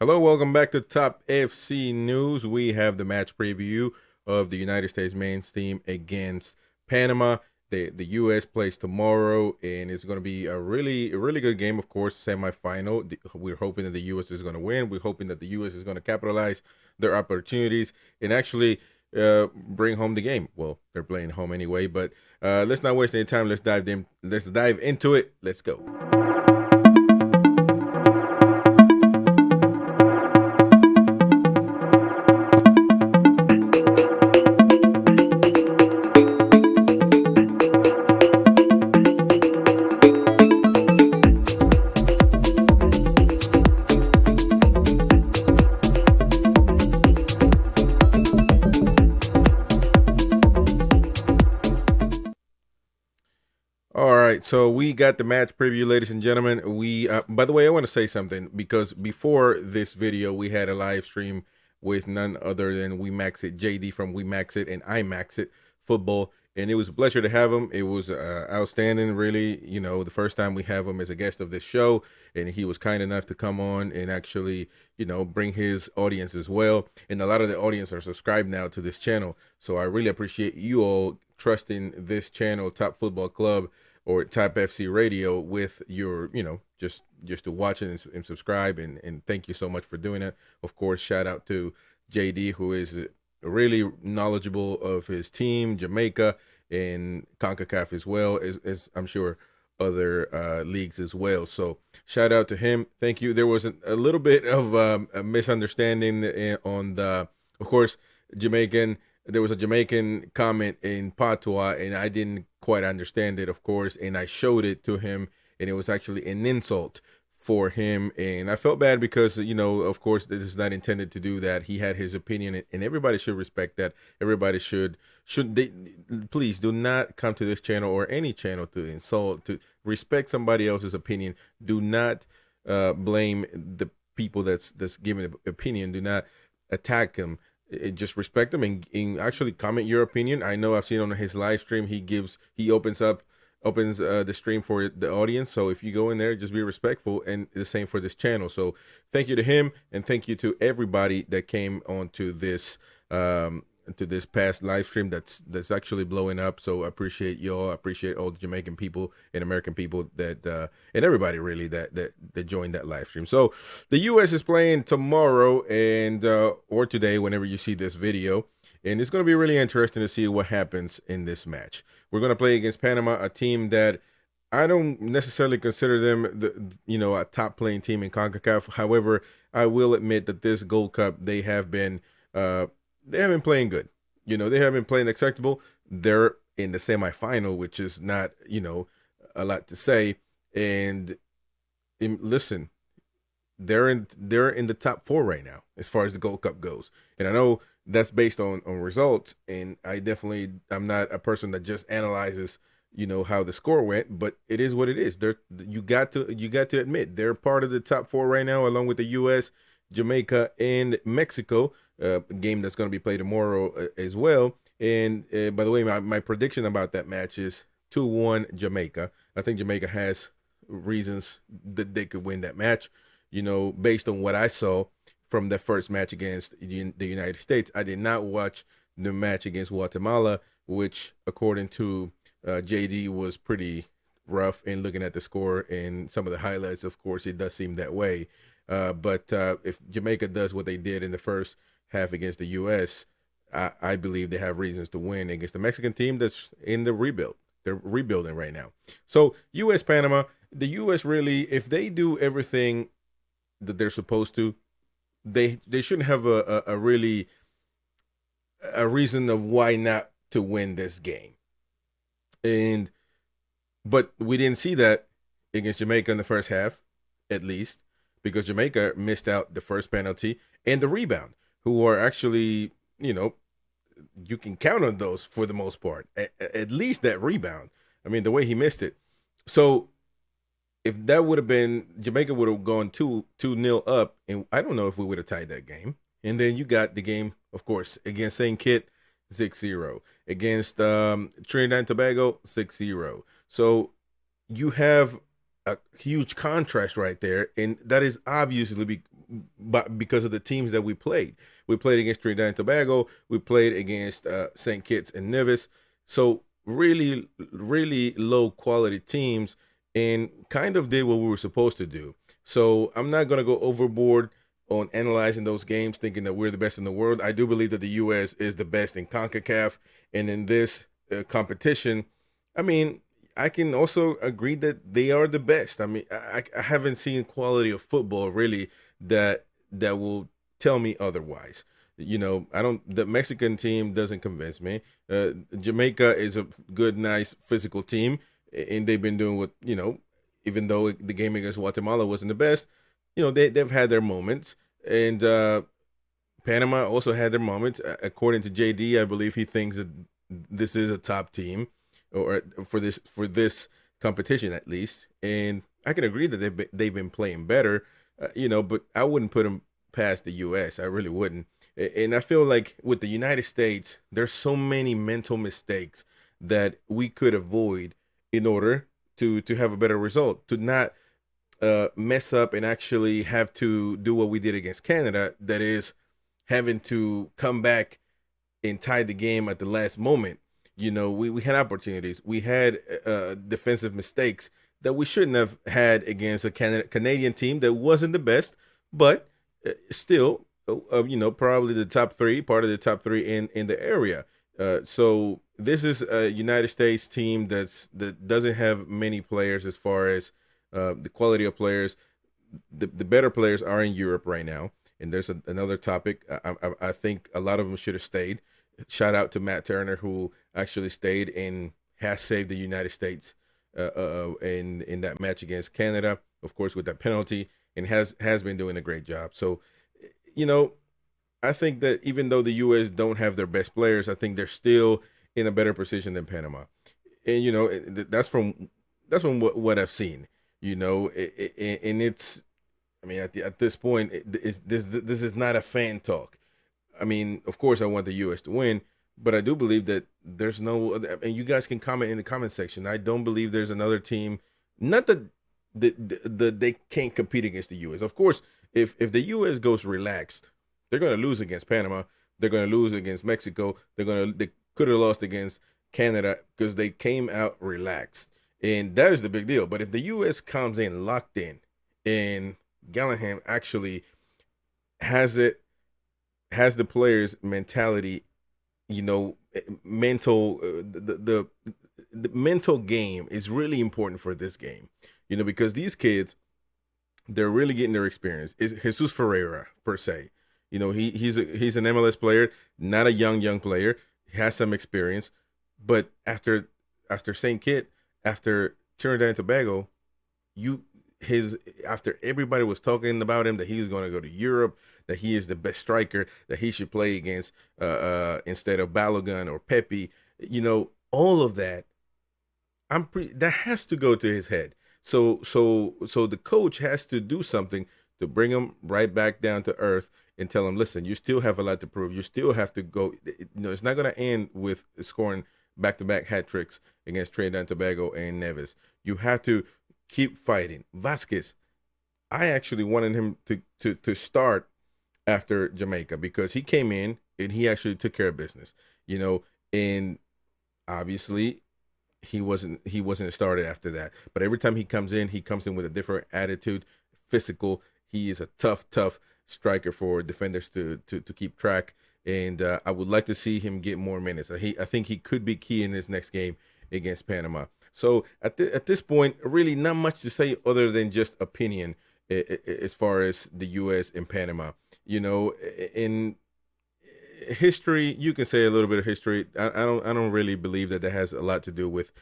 Hello, welcome back to Top FC News. We have the match preview of the United States men's team against Panama. The U.S. plays tomorrow, and it's going to be a really good game. Of course, semifinal. We're hoping that the U.S. is going to win. We're hoping that the U.S. is going to capitalize their opportunities and actually bring home the game. Well, they're playing home anyway, but let's not waste any time. Let's dive into it. Let's go. All right, so we got the match preview, ladies and gentlemen. We, by the way, I want to say something because before this video, we had a live stream with none other than We Max It, JD from We Max It, and I Max It Football, and it was a pleasure to have him. It was outstanding, really. You know, the first time we have him as a guest of this show, and he was kind enough to come on and actually, you know, bring his audience as well. And a lot of the audience are subscribed now to this channel, so I really appreciate you all trusting this channel, Top Football Club, or Top FC Radio, with your, you know, just to watch it and subscribe, and thank you so much for doing that. Of course, shout out to JD, who is really knowledgeable of his team, Jamaica, and Concacaf as well, as I'm sure other leagues as well. So shout out to him. Thank you. There was a little bit of a misunderstanding on the, of course, Jamaican. There was a Jamaican comment in Patois, and I didn't quite understand it, of course, and I showed it to him, and it was actually an insult for him, and I felt bad because, you know, of course, this is not intended to do that. He had his opinion, and everybody should respect that. Everybody please do not come to this channel or any channel to insult, to respect somebody else's opinion. Do not blame the people that's giving an opinion. Do not attack them. Just respect them and actually comment your opinion. I know I've seen on his live stream he opens the stream for the audience. So if you go in there, just be respectful, and the same for this channel. So thank you to him, and thank you to everybody that came onto this to this past live stream that's actually blowing up. So I appreciate y'all. I appreciate all the Jamaican people and American people that and everybody really that joined that live stream. So the US is playing tomorrow and or today, whenever you see this video, and it's going to be really interesting to see what happens in this match. We're going to play against Panama, a team that I don't necessarily consider them a top playing team in CONCACAF. However, I will admit that this Gold Cup, they have been playing good. You know, they have been playing acceptable. They're in the semifinal, which is not, a lot to say. And listen, they're in the top 4 right now as far as the Gold Cup goes. And I know that's based on results. And I'm not a person that just analyzes, how the score went, but it is what it is. You got to admit they're part of the top 4 right now, along with the US, Jamaica, and Mexico. Game that's going to be played tomorrow as well. And by the way, my prediction about that match is 2-1 Jamaica. I think Jamaica has reasons that they could win that match, based on what I saw from the first match against the United States. I did not watch the match against Guatemala, which, according to JD, was pretty rough. And looking at the score and some of the highlights, of course, it does seem that way. But if Jamaica does what they did in the first half against the U.S., I believe they have reasons to win against the Mexican team that's in the rebuild. They're rebuilding right now. So U.S. Panama, the U.S. really, if they do everything that they're supposed to, they shouldn't have a reason of why not to win this game. But we didn't see that against Jamaica in the first half, at least, because Jamaica missed out the first penalty and the rebound, who are actually, you can count on those for the most part, at least that rebound. I mean, the way he missed it. So if that would have been, Jamaica would have gone 2-0 up, and I don't know if we would have tied that game. And then you got the game, of course, against St. Kitts, 6-0. Against Trinidad and Tobago, 6-0. So you have a huge contrast right there, and that is obviously but because of the teams that we played against Trinidad and Tobago, we played against St. Kitts and Nevis. So really, really low quality teams, and kind of did what we were supposed to do. So I'm not gonna go overboard on analyzing those games, thinking that we're the best in the world. I do believe that the U.S. is the best in CONCACAF, and in this competition, I mean, I can also agree that they are the best. I mean, I haven't seen quality of football really that will tell me otherwise. You know, I don't. The Mexican team doesn't convince me. Jamaica is a good, nice physical team, and they've been doing what, you know. Even though the game against Guatemala wasn't the best, you know, they've had their moments, and Panama also had their moments. According to JD, I believe he thinks that this is a top team, or for this competition at least. And I can agree that they've been playing better, you know, but I wouldn't put them past the U.S. I really wouldn't. And I feel like with the United States, there's so many mental mistakes that we could avoid in order to have a better result, to not mess up and actually have to do what we did against Canada, that is having to come back and tie the game at the last moment. You know, we had opportunities. We had defensive mistakes that we shouldn't have had against a Canadian team that wasn't the best, but still, you know, probably the top three, part of the top three in the area. So this is a United States team that doesn't have many players as far as the quality of players. The better players are in Europe right now, and there's another topic. I think a lot of them should have stayed. Shout out to Matt Turner, who actually stayed and has saved the United States in that match against Canada, of course, with that penalty, and has been doing a great job. So, you know, I think that even though the U.S. don't have their best players, I think they're still in a better position than Panama. And you know, that's from what I've seen. You know, and it's, I mean, at this point, this is not a fan talk. I mean, of course, I want the U.S. to win, but I do believe that there's no, and you guys can comment in the comment section. I don't believe there's another team. Not that they can't compete against the U.S. Of course, if the U.S. goes relaxed, they're going to lose against Panama. They're going to lose against Mexico. They could have lost against Canada because they came out relaxed, and that is the big deal. But if the U.S. comes in locked in, and Gallingham actually has the players' mentality, you know, mental the mental game is really important for this game, you know, because these kids, they're really getting their experience. Is Jesus Ferreira per se, you know, he's an MLS player, not a young player. He has some experience, but after St. Kitts, after Trinidad and Tobago, after everybody was talking about him, that he was going to go to Europe, that he is the best striker, that he should play against instead of Balogun or Pepe, you know, all of that, that has to go to his head. So the coach has to do something to bring him right back down to earth and tell him, listen, you still have a lot to prove. You still have to go. You know, it's not going to end with scoring back-to-back hat tricks against Trinidad and Tobago and Nevis. You have to keep fighting. Vasquez, I actually wanted him to start after Jamaica, because he came in and he actually took care of business, you know, and obviously he wasn't started after that. But every time he comes in with a different attitude, physical. He is a tough striker for defenders to keep track. And I would like to see him get more minutes. I think he could be key in this next game against Panama. So at this point, really not much to say other than just opinion as far as the U.S. and Panama. You know, in history, you can say a little bit of history. I don't really believe that has a lot to do with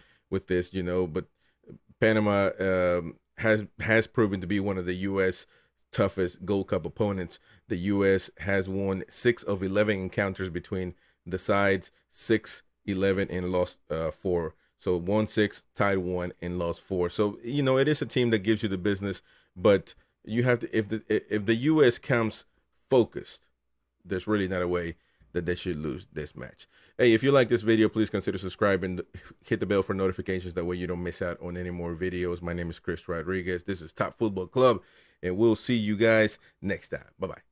this. You know, but Panama has proven to be one of the U.S. toughest Gold Cup opponents. The U.S. has won 6 of 11 encounters between the sides, 6-11, and lost 4. So won 6, tied 1, and lost 4. So, you know, it is a team that gives you the business, but you have to, if the U.S. comes focused, there's really not a way that they should lose this match. Hey, if you like this video, please consider subscribing, hit the bell for notifications. That way you don't miss out on any more videos. My name is Chris Rodriguez. This is Top Football Club. and we'll see you guys next time. Bye-bye.